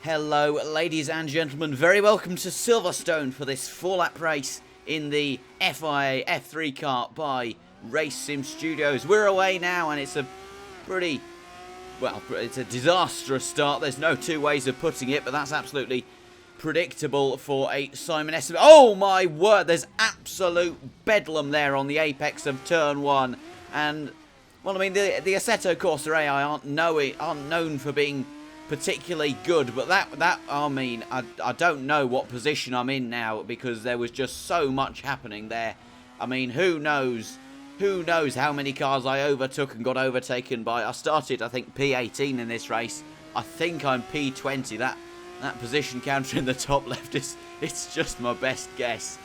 Hello, ladies and gentlemen. Very welcome to Silverstone for this 4-lap race in the FIA F3 kart by Race Sim Studios. We're away now, and it's a pretty, well, it's a disastrous start. There's no two ways of putting it, but that's absolutely predictable for a Simon Estes. Oh my word, there's absolute bedlam there on the apex of turn 1. And, well, I mean, the Assetto Corsa AI aren't known for being particularly good, but I don't know what position I'm in now, because there was just so much happening there. I mean, who knows how many cars I overtook and got overtaken by. I started, I think, P18 in this race. I think I'm P20. That position counter in the top left it's just my best guess.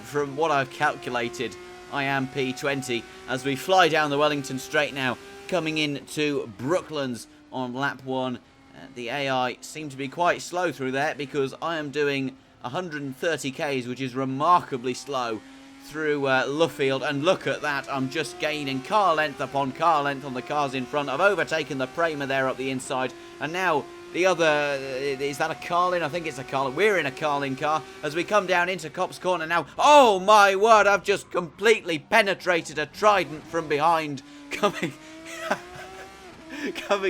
From what I've calculated, I am P20 as we fly down the Wellington Straight now, coming into Brooklands on lap 1. The AI seem to be quite slow through there, because I am doing 130 k's, which is remarkably slow, through Luffield. And look at that, I'm just gaining car length upon car length on the cars in front. I've overtaken the Prema there up the inside, and now the other, is that a Carlin? I think it's a Carlin. We're in a Carlin car as we come down into Copse Corner now. Oh my word, I've just completely penetrated a Trident from behind, coming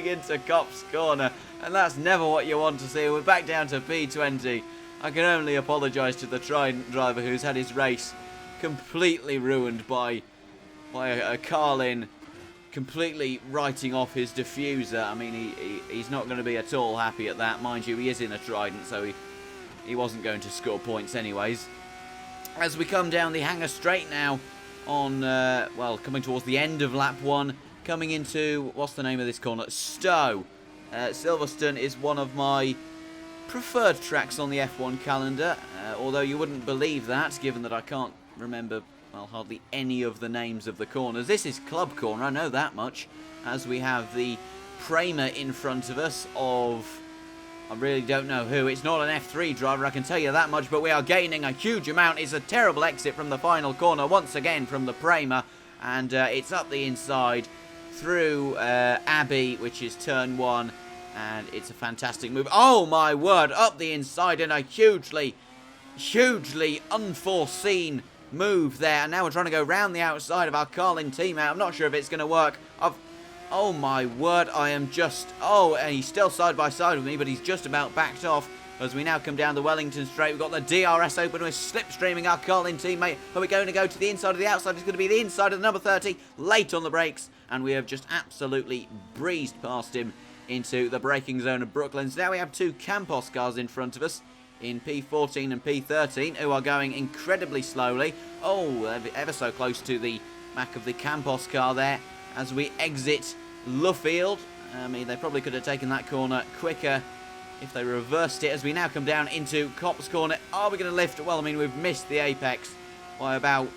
into Copse Corner. And that's never what you want to see. We're back down to P20. I can only apologise to the Trident driver, who's had his race completely ruined by a Carlin completely writing off his diffuser. I mean, he's not going to be at all happy at that. Mind you, he is in a Trident, so he wasn't going to score points anyways. As we come down the Hangar Straight now on, coming towards the end of lap 1, coming into, what's the name of this corner? Stowe. Silverstone is one of my preferred tracks on the F1 calendar, although you wouldn't believe that, given that I can't remember, well, hardly any of the names of the corners. This is Club Corner, I know that much, as we have the Prema in front of us of, I really don't know who. It's not an F3 driver, I can tell you that much, but we are gaining a huge amount. It's a terrible exit from the final corner, once again from the Prema, and it's up the inside through Abbey, which is turn 1, and it's a fantastic move. Oh my word, up the inside in a hugely unforeseen move there. And now we're trying to go round the outside of our Carlin teammate. I'm not sure if it's going to work. Oh my word, I am just, and he's still side by side with me, but he's just about backed off. As we now come down the Wellington Straight, we've got the DRS open. We're slipstreaming our Carlin teammate. Are we going to go to the inside of the outside? It's going to be the inside of the number 30, late on the brakes, and we have just absolutely breezed past him into the braking zone of Brooklands. Now we have two Campos cars in front of us in P14 and P13, who are going incredibly slowly. Oh, ever so close to the back of the Campos car there as we exit Luffield. I mean, they probably could have taken that corner quicker if they reversed it, as we now come down into Copse Corner. Are we going to lift? Well, I mean, we've missed the apex by about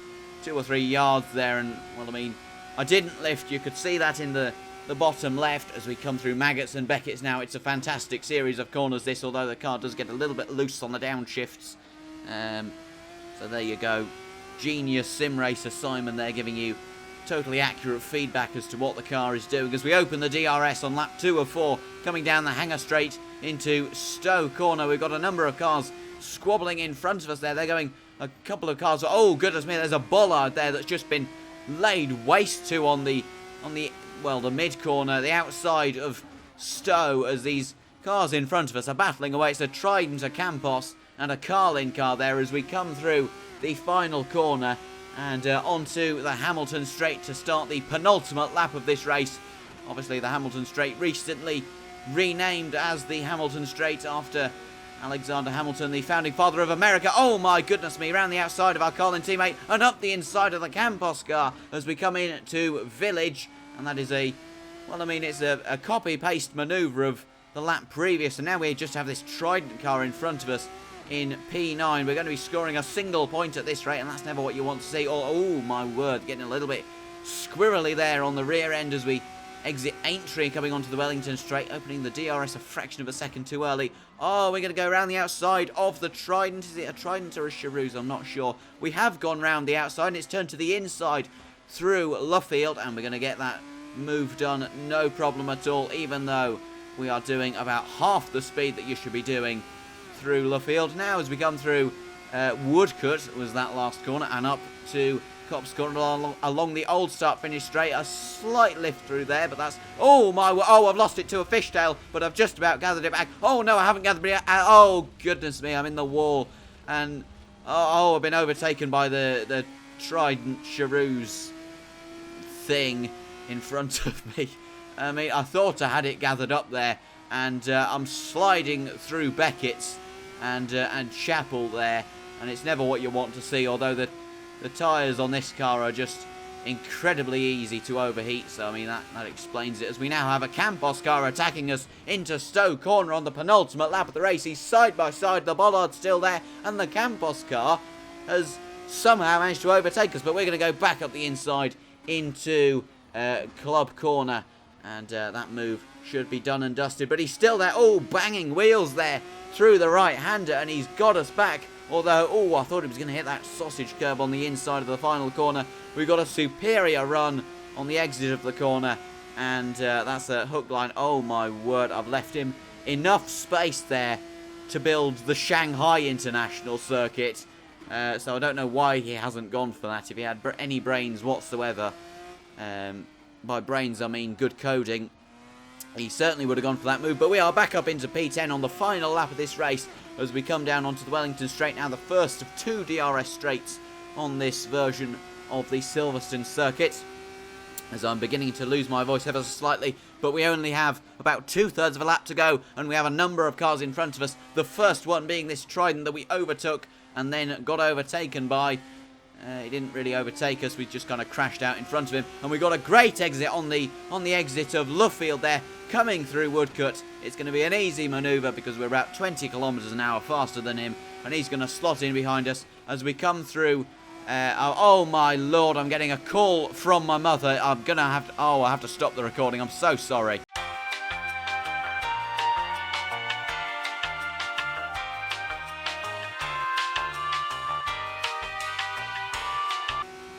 2 or 3 yards there, and, well, I mean, I didn't lift. You could see that in the bottom left as we come through Maggots and Beckett's now. It's a fantastic series of corners, this, although the car does get a little bit loose on the downshifts. So there you go. Genius sim racer Simon there, giving you totally accurate feedback as to what the car is doing as we open the DRS on lap 2 of 4, coming down the Hangar Straight into Stowe Corner. We've got a number of cars squabbling in front of us there. They're going a couple of cars. Oh, goodness me, there's a bollard there that's just been laid waste to on the mid corner, the outside of Stowe, as these cars in front of us are battling away. It's a Trident, a Campos, and a Carlin car there as we come through the final corner and onto the Hamilton Straight to start the penultimate lap of this race. Obviously, the Hamilton Straight recently renamed as the Hamilton Straight after Alexander Hamilton, the founding father of America. Oh my goodness me, around the outside of our Carlin teammate and up the inside of the Campos car as we come in to Village. And that is it's a copy-paste manoeuvre of the lap previous. And now we just have this Trident car in front of us in P9. We're going to be scoring a single point at this rate, and that's never what you want to see. Oh my word, getting a little bit squirrely there on the rear end as we exit Aintree, coming onto the Wellington Straight, opening the DRS a fraction of a second too early. Oh, we're going to go around the outside of the Trident. Is it a Trident or a Charouz? I'm not sure. We have gone round the outside, and it's turned to the inside through Luffield, and we're going to get that move done, no problem at all, even though we are doing about half the speed that you should be doing through Luffield. Now, as we come through Woodcut, was that last corner, and up to Copse Corner along the old start-finish straight. A slight lift through there, but that's... Oh, I've lost it to a fishtail, but I've just about gathered it back. Oh, no, I haven't gathered it. Oh, goodness me, I'm in the wall. And, I've been overtaken by the Trident Charouz thing in front of me. I mean, I thought I had it gathered up there, and I'm sliding through Beckett's and Chapel there, and it's never what you want to see, although the tyres on this car are just incredibly easy to overheat, so I mean that explains it, as we now have a Campos car attacking us into Stowe Corner on the penultimate lap of the race. He's side by side, the bollard's still there, and the Campos car has somehow managed to overtake us, but we're going to go back up the inside into Club Corner, and that move should be done and dusted, but he's still there. Oh, banging wheels there through the right-hander, and he's got us back. Although, I thought he was going to hit that sausage curb on the inside of the final corner. We've got a superior run on the exit of the corner, and that's a hook line. Oh, my word, I've left him enough space there to build the Shanghai International Circuit. So I don't know why he hasn't gone for that, if he had any brains whatsoever. By brains, I mean good coding. He certainly would have gone for that move, but we are back up into P10 on the final lap of this race as we come down onto the Wellington Straight, now the first of 2 DRS straights on this version of the Silverstone circuit. As I'm beginning to lose my voice ever so slightly, but we only have about 2/3 of a lap to go, and we have a number of cars in front of us. The first one being this Trident that we overtook and then got overtaken by. He didn't really overtake us, we just kind of crashed out in front of him, and we got a great exit on the exit of Luffield there, coming through Woodcut. It's going to be an easy manoeuvre because we're about 20 kilometres an hour faster than him, and he's going to slot in behind us as we come through. Oh my lord, I'm getting a call from my mother. I'm going to have to... I have to stop the recording, I'm so sorry.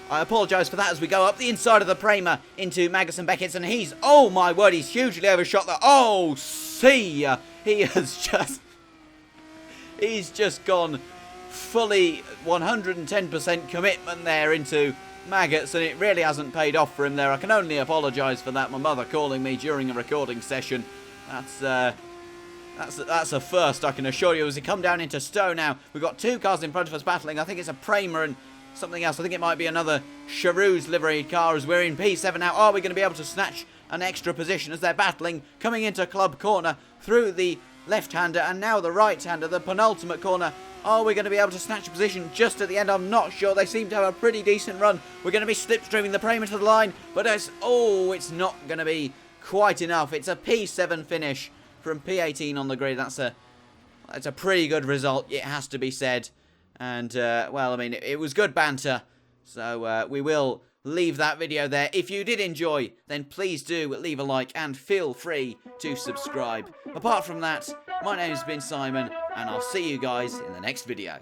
I apologise for that as we go up the inside of the Prema into Magnussen Beckett's, and he's... Oh my word, he's hugely overshot there. Oh, see, he has just... He's just gone fully 110% commitment there into Maggots, and it really hasn't paid off for him there. I can only apologise for that. My mother calling me during a recording session. That's a first, I can assure you. As we come down into Stowe now, we've got 2 cars in front of us battling. I think it's a Prema and something else. I think it might be another Charouz liveried car as we're in P7 now. Are we going to be able to snatch an extra position as they're battling, coming into Club Corner through the left-hander and now the right-hander, the penultimate corner? Are we going to be able to snatch a position just at the end? I'm not sure. They seem to have a pretty decent run. We're going to be slipstreaming the Prema to the line, but it's not going to be quite enough. It's a P7 finish from P18 on the grid. That's a pretty good result, it has to be said. And, well, I mean, it was good banter, so we will leave that video there. If you did enjoy, then please do leave a like and feel free to subscribe. Apart from that, my name's been Simon, and I'll see you guys in the next video.